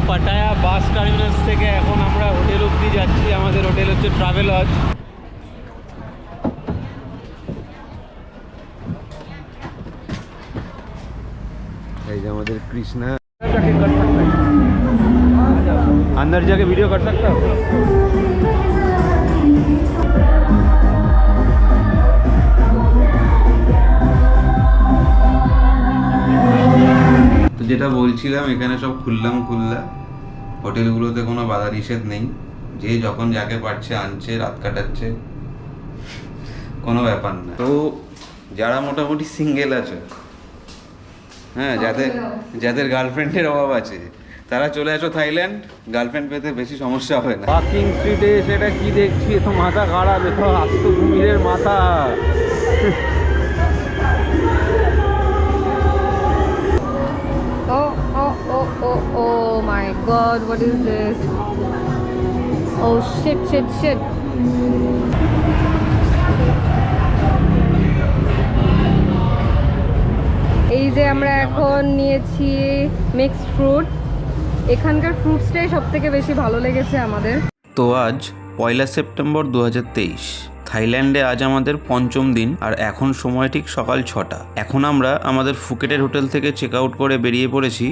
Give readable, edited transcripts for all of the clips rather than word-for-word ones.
Pattaya bus terminus থেকে এখন আমরা হোটেল অবধি যাচ্ছি। আমাদের হোটেল হচ্ছে ট্রাভেল লজ। এই যে আমাদের কৃষ্ণা अंदर जाके वीडियो कर सकता हो। তো যেটা বলছিলাম, এখানে সব খুললা হোটেলগুলোতে কোনো বাধা নিষেধ নেই, যে যখন যাকে পারছে আনছে, রাত কাটাচ্ছে, কোনো ব্যাপার না। তো যারা মোটামুটি সিঙ্গেল আছে, হ্যাঁ, যাদের গার্লফ্রেন্ডের অভাব আছে, তারা চলে আসো থাইল্যান্ড। গার্লফ্রেন্ড পেতে বেশি সমস্যা হবে না। ওয়াকিং স্ট্রিটে সেটা কি দেখছি, তো মাথা খারাপ, দেখো আস্ত কুমিরের মাথা। Oh my god, what is this? Oh shit. এই যে আমরা এখন নিয়েছি মিক্সড ফ্রুট। এখানকার ফ্রুটসটাই সব থেকে বেশি ভালো লেগেছে আমাদের। তো আজ 1 সেপ্টেম্বর 2023, থাইল্যান্ডে আজ আমাদের পঞ্চম দিন, আর এখন সময় ঠিক সকাল 6টা। এখন আমরা আমাদের ফুকেটের হোটেল থেকে চেক আউট করে বেরিয়ে পড়েছি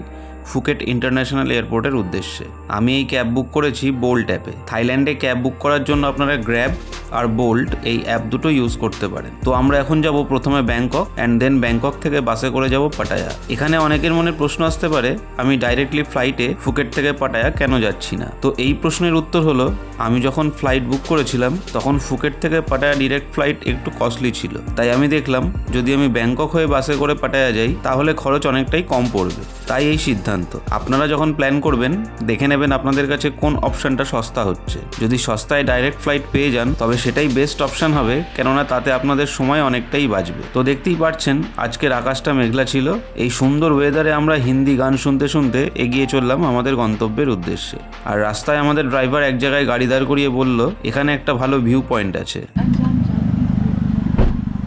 ফুকেট ইন্টারন্যাশনাল এয়ারপোর্টের উদ্দেশ্যে। আমি এই ক্যাব বুক করেছি বোল্ট অ্যাপে। থাইল্যান্ডে ক্যাব বুক করার জন্য আপনারা গ্র্যাব আর বোল্ট এই অ্যাপ দুটো ইউজ করতে পারেন। তো আমরা এখন যাব প্রথমে ব্যাংকক, অ্যান্ড দেন ব্যাংকক থেকে বাসে করে যাব পাটায়া। এখানে অনেকের মনে প্রশ্ন আসতে পারে, আমি ডাইরেক্টলি ফ্লাইটে ফুকেট থেকে পাটায়া কেন যাচ্ছি না? তো এই প্রশ্নের উত্তর হলো, আমি যখন ফ্লাইট বুক করেছিলাম তখন ফুকেট থেকে পাটায়া ডিরেক্ট ফ্লাইট একটু কস্টলি ছিল। তাই আমি দেখলাম যদি আমি ব্যাংকক হয়ে বাসে করে পাটায়া যাই তাহলে খরচ অনেকটাই কম পড়বে। তাই এই সিদ্ধান্ত। আপনারা যখন প্ল্যান করবেন দেখে নেবেন আপনাদের কাছে কোন অপশনটা সস্তা হচ্ছে। যদি সস্তায় ডাইরেক্ট ফ্লাইট পেয়ে যান তবে সেটাই বেস্ট অপশন হবে, কেননা তাতে আপনাদের সময় অনেকটাই বাঁচবে। তো দেখতেই পাচ্ছেন আজকের আকাশটা মেঘলা ছিল। এই সুন্দর ওয়েদারে আমরা হিন্দি গান শুনতে শুনতে এগিয়ে চললাম আমাদের গন্তব্যের উদ্দেশ্যে। আর রাস্তায় আমাদের ড্রাইভার এক জায়গায় গাড়ি দাঁড় করিয়ে বলল, এখানে একটা ভালো ভিউ পয়েন্ট আছে।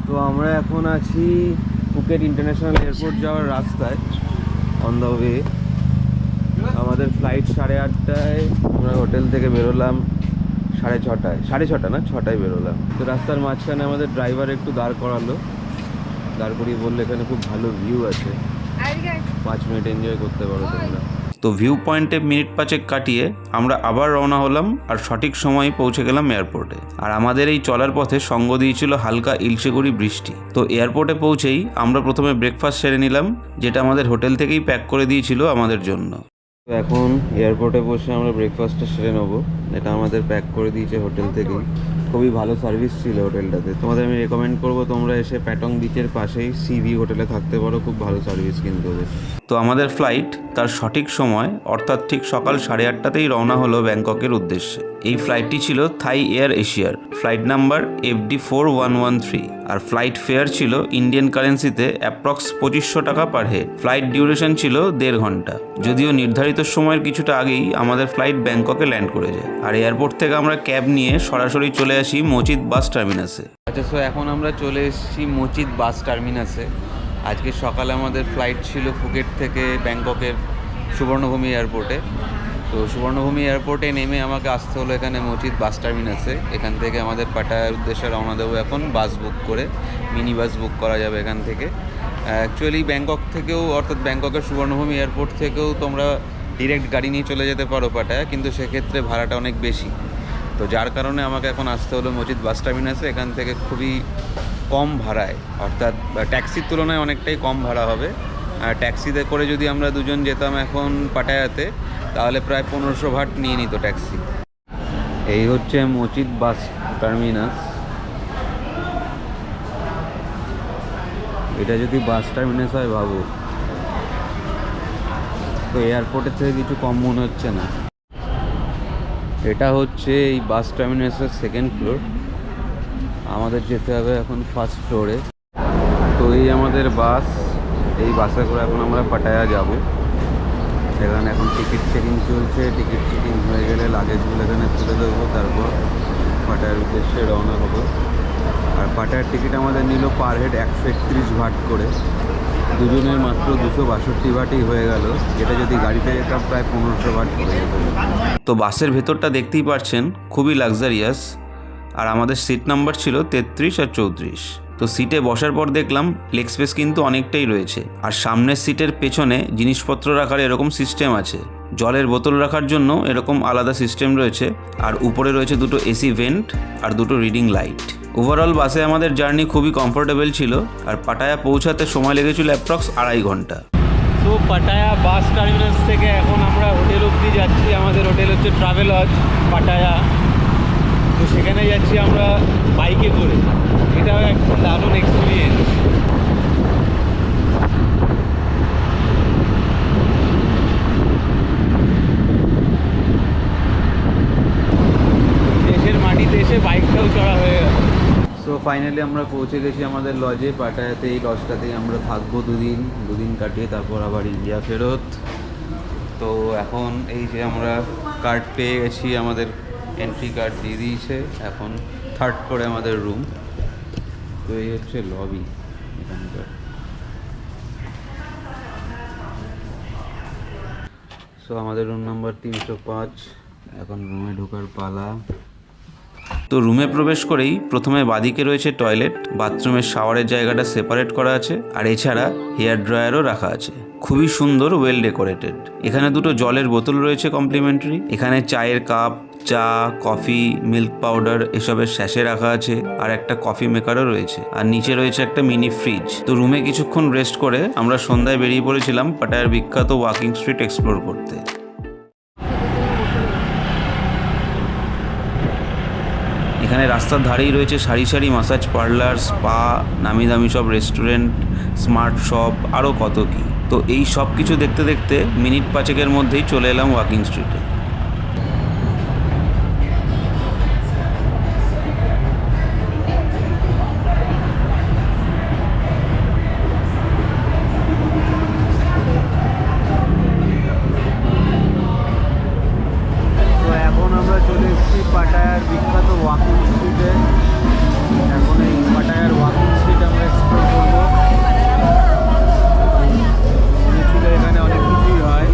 তো আমরা এখন আছি ফুকেট ইন্টারন্যাশনাল এয়ারপোর্ট যাওয়ার রাস্তায়, অন দ্য ওয়ে। আমাদের ফ্লাইট 8:30টায়, আমরা হোটেল থেকে বেরোলাম 6:30, 6:30 না 6টায় বেরোলাম। তো রাস্তার মাঝখানে আমাদের ড্রাইভার একটু দাঁড় করিয়ে বললো এখানে খুব ভালো ভিউ আছে, 5 মিনিট এনজয় করতে পারো তোমরা। তো ভিউ পয়েন্টে মিনিট 5 কাটিয়ে আমরা আবার রওনা হলাম, আর সঠিক সময়ে পৌঁছে গেলাম এয়ারপোর্টে। আর আমাদের এই চলার পথে সঙ্গ দিয়েছিল হালকা ইলশেগুড়ি বৃষ্টি। তো এয়ারপোর্টে পৌঁছেই আমরা প্রথমে ব্রেকফাস্ট সেরে নিলাম, যেটা আমাদের হোটেল থেকেই প্যাক করে দিয়েছিল আমাদের জন্য। তো এখন এয়ারপোর্টে বসে আমরা ব্রেকফাস্টটা সেরে নেবো, এটা আমাদের প্যাক করে দিয়েছে হোটেল থেকেই। খুবই ভালো সার্ভিস ছিল হোটেলটাতে। তোমাদের আমি রেকমেন্ড করবো তোমরা এসে প্যাটং বিচের পাশেই সিভি হোটেলে থাকতে পারো, খুব ভালো সার্ভিস কিন্তু ওদের। তো আমাদের ফ্লাইট তার সঠিক সময় অর্থাৎ ঠিক সকাল 8:30তেই রওনা হলো ব্যাংককের উদ্দেশ্যে। এই ফ্লাইটটি ছিল থাই এয়ার এশিয়ার, ফ্লাইট নাম্বার FD4113, আর ফ্লাইট ফেয়ার ছিল ইন্ডিয়ান কারেন্সিতে অ্যাপ্রক্স 2500 টাকা পার হেড। ফ্লাইট ডিউরেশন ছিল 1.5 ঘন্টা। যদিও নির্ধারিত সময়ের কিছুটা আগেই আমাদের ফ্লাইট ব্যাংককে ল্যান্ড করে যায়। আর এয়ারপোর্ট থেকে আমরা ক্যাব নিয়ে সরাসরি চলে আসি মোচিত বাস টার্মিনাসে। আচ্ছা, সো এখন আমরা চলে এসেছি মোচিত বাস টার্মিনাসে। আজকে সকালে আমাদের ফ্লাইট ছিল ফুকেট থেকে ব্যাংককের সুবর্ণভূমি এয়ারপোর্টে। তো সুবর্ণভূমি এয়ারপোর্টে নেমে আমাকে আসতে হলো এখানে মোচিত বাস টার্মিনাসে। এখান থেকে আমাদের পাটায়ার উদ্দেশ্যে রওনা দেবো এখন বাস বুক করে। মিনি বাস বুক করা যাবে এখান থেকে। অ্যাকচুয়ালি ব্যাংকক থেকেও, অর্থাৎ ব্যাংককের সুবর্ণভূমি এয়ারপোর্ট থেকেও তোমরা ডিরেক্ট গাড়ি নিয়ে চলে যেতে পারো পাটায়া, কিন্তু সেক্ষেত্রে ভাড়াটা অনেক বেশি। তো যার কারণে আমাকে এখন আসতে হলো মোচিত বাস টার্মিনাসে। এখান থেকে খুবই কম ভাড়ায়, অর্থাৎ ট্যাক্সির তুলনায় অনেকটাই কম ভাড়া হবে। আর ট্যাক্সিতে করে যদি আমরা দুজন যেতাম এখন পাটায়াতে, তাহলে প্রায় 1500 বাট নিয়ে নিত ট্যাক্সি। এই হচ্ছে মোচিত বাস টার্মিনাস। এটা যদি বাস টার্মিনাস হয় ভাবো, তো এয়ারপোর্টের থেকে কিছু কম মনে হচ্ছে না। এটা হচ্ছে এই বাস টার্মিনাসের 2nd ফ্লোর। আমাদের যেতে হবে এখন 1st ফ্লোরে। তো এই আমাদের বাস, এই বাসে করে এখন আমরা পাটায়া যাব। এখানে এখন টিকিট চেকিং চলছে। টিকিট চেকিং হয়ে গেলে লাগেজগুলো এখানে তুলে দেবো, তারপর পাটায়ার উদ্দেশ্যে রওনা হবো। আর পাটায়ার টিকিট আমাদের নিল পার হেড 131 বাট করে। দুজনের মাত্র 262 বাটই হয়ে গেল, যেটা যদি গাড়িতে যেতাম প্রায় 1500 বাট পড়ে যেত। তো বাসের ভেতরটা দেখতেই পাচ্ছেন, খুবই লাক্সারিয়াস। আর আমাদের সিট নাম্বার ছিল 33 আর 34। তো সিটে বসার পর দেখলাম লেগ স্পেস কিন্তু অনেকটাই রয়েছে। আর সামনের সিটের পেছনে জিনিসপত্র রাখার এরকম সিস্টেম আছে, জলের বোতল রাখার জন্য এরকম আলাদা সিস্টেম রয়েছে। আর উপরে রয়েছে দুটো এসি ভেন্ট আর দুটো রিডিং লাইট। ওভারঅল বাসে আমাদের জার্নি খুবই কমফোর্টেবল ছিল। আর পাটায়া পৌঁছাতে সময় লেগেছিল অ্যাপ্রক্স 2.5 ঘন্টা। তো পাটায়া বাস টার্মিনাস থেকে এখন আমরা হোটেল অবধি যাচ্ছি। আমাদের হোটেল হচ্ছে ট্রাভেল লজ পাটায়া। তো সেখানে যাচ্ছি আমরা বাইকে করে। এটাও একটা দারুণ এক্সপিরিয়েন্স। দেশের মাটিতে এসে বাইকটাও চড়া হয়ে গেল। সো ফাইনালি আমরা পৌঁছে গেছি আমাদের লজে পাটায়াতে। এই লজটাতেই আমরা থাকবো দুদিন কাটিয়ে তারপর আবার ইন্ডিয়া ফেরত। তো এখন এই যে আমরা কার্ড পেয়ে গেছি, আমাদের এন্ট্রি কার্ড দিয়ে দিয়েছে। এখন 3rd ফ্লোরে আমাদের রুম। তো এই হচ্ছে লবি এখানকার। সো আমাদের রুম নাম্বার 305। এখন রুমে ঢোকার পালা। তো রুমে প্রবেশ করেই প্রথমে বাদিকে রয়েছে টয়লেট, বাথরুমের শাওয়ারের জায়গাটা সেপারেট করা আছে। আর এছাড়া হেয়ার ড্রায়ারও রাখা আছে, খুবই সুন্দর, ওয়েল ডেকোরেটেড। এখানে দুটো জলের বোতল রয়েছে কমপ্লিমেন্টারি। এখানে চায়ের কাপ, চা, কফি, মিল্ক পাউডার এসবের স্যাশে রাখা আছে। আর একটা কফি মেকারও রয়েছে। আর নিচে রয়েছে একটা মিনি ফ্রিজ। তো রুমে কিছুক্ষণ রেস্ট করে আমরা সন্ধ্যায় বেরিয়ে পড়েছিলাম পাটায়ার বিখ্যাত ওয়াকিং স্ট্রিট এক্সপ্লোর করতে। এখানে রাস্তার ধারেই রয়েছে সারি সারি মাসাজ পার্লার, স্পা, নামি দামি সব রেস্টুরেন্ট, স্মার্ট শপ, আরও কত কি। তো এই সব কিছু দেখতে দেখতে মিনিট 5 মধ্যেই চলে এলাম ওয়াকিং স্ট্রিটে। তো এখন আমরা চলে এসেছি পাটায়ার বিখ্যাত ওয়াকিং স্ট্রিটে। এখন এই পাটায়ার ওয়াকিং স্ট্রিট আমরা এক্সপ্লোর করবো। শুনেছিল এখানে অনেক কিছুই হয়,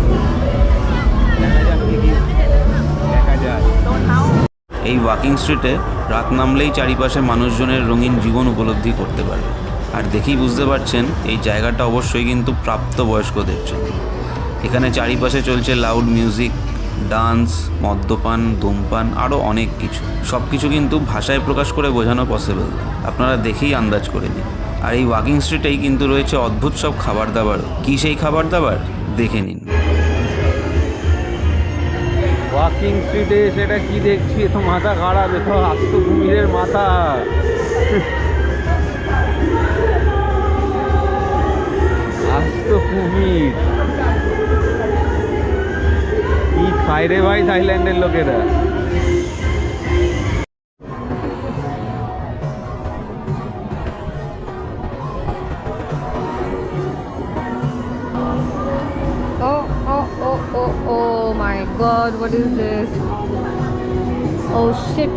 দেখা যাক কি কি দেখা যায়। এই ওয়াকিং স্ট্রিটে রাত নামলেই চারিপাশে মানুষজনের রঙিন জীবন উপলব্ধি করতে পারবে। আর দেখেই বুঝতে পারছেন এই জায়গাটা অবশ্যই কিন্তু প্রাপ্তবয়স্কদের জন্য। এখানে চারিপাশে চলছে লাউড মিউজিক, ডান্স, মদ্যপান, ধূমপান, আরও অনেক কিছু। সব কিছু কিন্তু ভাষায় প্রকাশ করে বোঝানো পসিবল, আপনারা দেখেই আন্দাজ করে নিন। আর এই ওয়াকিং স্ট্রিটেই কিন্তু রয়েছে অদ্ভুত সব খাবার দাবারও। কী সেই খাবার দাবার দেখে নিন। ওয়াকিং স্ট্রিটে সেটা কি দেখছি, এ তো মাথা খারাপ, এ তো আস্ত কুমিরের মাথা। আস্ত কুমির কি খায় রে ভাই থাইল্যান্ডের লোকেরা। Oh my god, what is this? Oh shit.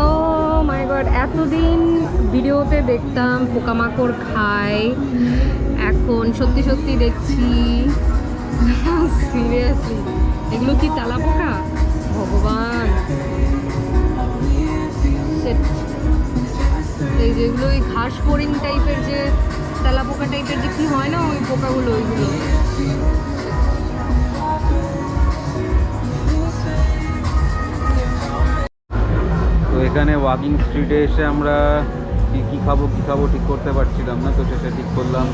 Oh my god, এতদিন ভিডিওতে দেখতাম পোকামাকড় খায়, এখন সত্যি সত্যি দেখছি সিরিয়াসলি এগুলো কি তেলাপোকা? ভগবান, Shit. এই যেগুলো ওই ঘাস ফড়িং টাইপের, যে তেলাপোকা টাইপের যে কি হয় না ওই পোকাগুলো, ওইগুলো। তো এখানে ওয়াকিং স্ট্রিটে এসে আমরা কি খাবো ঠিক করতে পারছিলাম না। তো সেটা ঠিক করলাম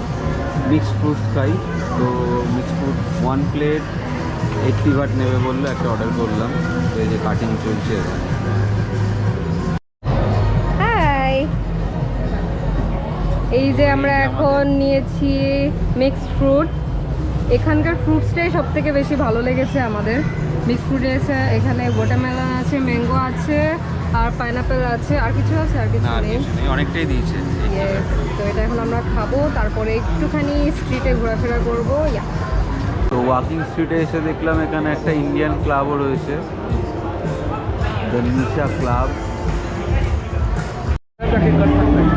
মিক্সড ফ্রুটস খাই। তো মিক্সড ফ্রুট 1 প্লেট 80 বাট নেবে বললো, একটা অর্ডার করলাম। তো এই যে কাটিং চলছে। হাই, এই যে আমরা এখন নিয়েছি মিক্সড ফ্রুট। এখানকার ফ্রুটসটাই সব থেকে বেশি ভালো লেগেছে আমাদের। মিক্সড ফ্রুট আছে, এখানে ওয়াটারমেলন আছে, ম্যাঙ্গো আছে, আর পাইনাপেল আছে। আর কিছু আছে? আর কিছু নেই, অনেকটাই দিয়েছে। ইয়েস। তো এটা এখন আমরা খাবো, তারপরে একটুখানি স্ট্রিটে ঘোরাফেরা করবো। তো ওয়াকিং স্ট্রিটে এসে দেখলাম এখানে একটা ইন্ডিয়ান ক্লাবও রয়েছে, দ্য নিশা ক্লাব। जाके कर सकते हैं,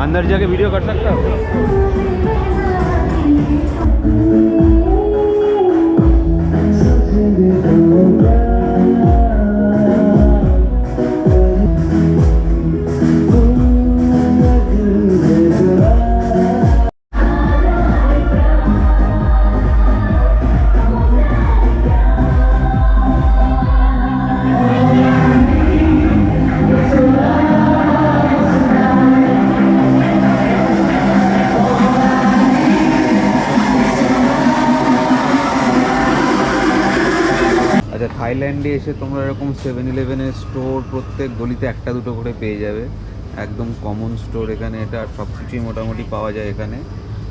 अंदर जाके वीडियो कर सकते हो। আচ্ছা, থাইল্যান্ডে এসে তোমরা এরকম 7-Eleven-এর স্টোর প্রত্যেক গলিতে একটা দুটো করে পেয়ে যাবে, একদম কমন স্টোর এখানে এটা, আর সব কিছুই মোটামুটি পাওয়া যায় এখানে।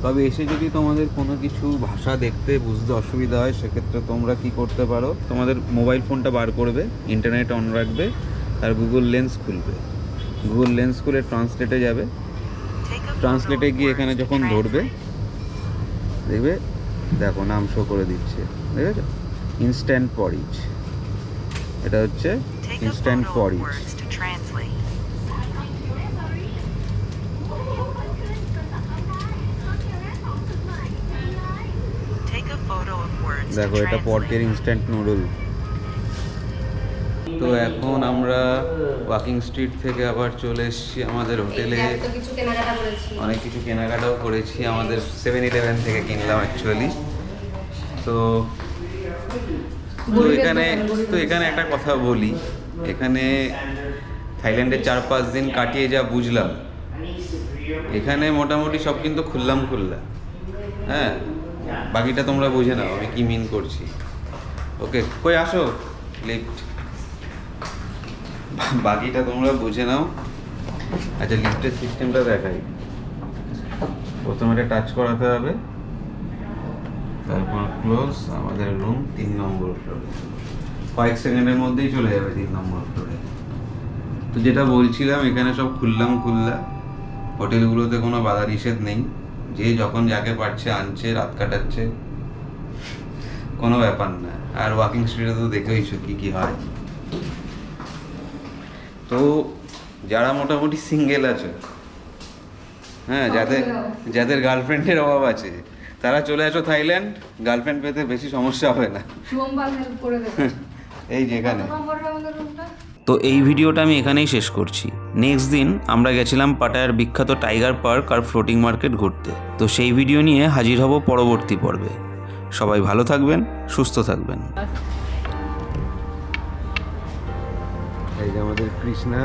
তবে এসে যদি তোমাদের কোনো কিছু ভাষা দেখতে বুঝতে অসুবিধা হয়, সেক্ষেত্রে তোমরা কি করতে পারো, তোমাদের মোবাইল ফোনটা বার করবে, ইন্টারনেট অন রাখবে, আর গুগল লেন্স খুলবে। গুগল লেন্স খুলে ট্রান্সলেটে যাবে, ট্রান্সলেটে গিয়ে এখানে যখন ধরবে দেখবে, দেখো নাম শো করে দিচ্ছে, দেখেছো, ইনস্ট্যান্ট পরিজ। এটা হচ্ছে ইনস্ট্যান্ট পরিজ। দেখো এটা পর্কের ইনস্ট্যান্ট নুডল। তো এখন আমরা ওয়াকিং স্ট্রিট থেকে আবার চলে এসেছি আমাদের হোটেলে। অনেক কিছু কেনাকাটাও করেছি, আমাদের 7-Eleven থেকে কিনলাম অ্যাকচুয়ালি। তো এখানে একটা কথা বলি, এখানে থাইল্যান্ডে 4-5 দিন কাটিয়ে যা বুঝলাম, এখানে মোটামুটি সব কিন্তু খুললাম। হ্যাঁ, বাকিটা তোমরা বুঝে নাও আমি কি মিন করছি। ওকে, কই আসো লিফট, বাকিটা তোমরা বুঝে নাও। আচ্ছা, লিফটের সিস্টেমটা দেখাই। প্রথমে এটা টাচ করাতে হবে, তারপর ক্লোজ। আমাদের রুম 3 নম্বর ফ্লোরে, কয়েক সেকেন্ডের মধ্যেই চলে যাবে 3 নম্বর ফ্লোরে। তো যেটা বলছিলাম, এখানে সব খুললা। হোটেলগুলোতে কোনো বাধা নিষেধ নেই, যে যখন যাকে পারছে আনছে, রাত কাটাচ্ছে, কোনো ব্যাপার না। আর ওয়াকিং স্ট্রিটে তো দেখেইছো কি হয়। তো যারা মোটামুটি সিঙ্গেল আছে, হ্যাঁ, যাদের গার্লফ্রেন্ডের অভাব আছে, তারা চলে আসো থাইল্যান্ড, গার্লফ্রেন্ড পেতে বেশি সমস্যা হবে না। এই যেখানে। তো এই ভিডিওটা আমি এখানেই শেষ করছি। নেক্সট দিন আমরা গেছিলাম পাটায়ার বিখ্যাত টাইগার পার্ক আর ফ্লোটিং মার্কেট ঘুরতে। তো সেই ভিডিও নিয়ে হাজির হব পরবর্তী পর্বে। সবাই ভালো থাকবেন, সুস্থ থাকবেন। এই যে আমাদের কৃষ্ণা।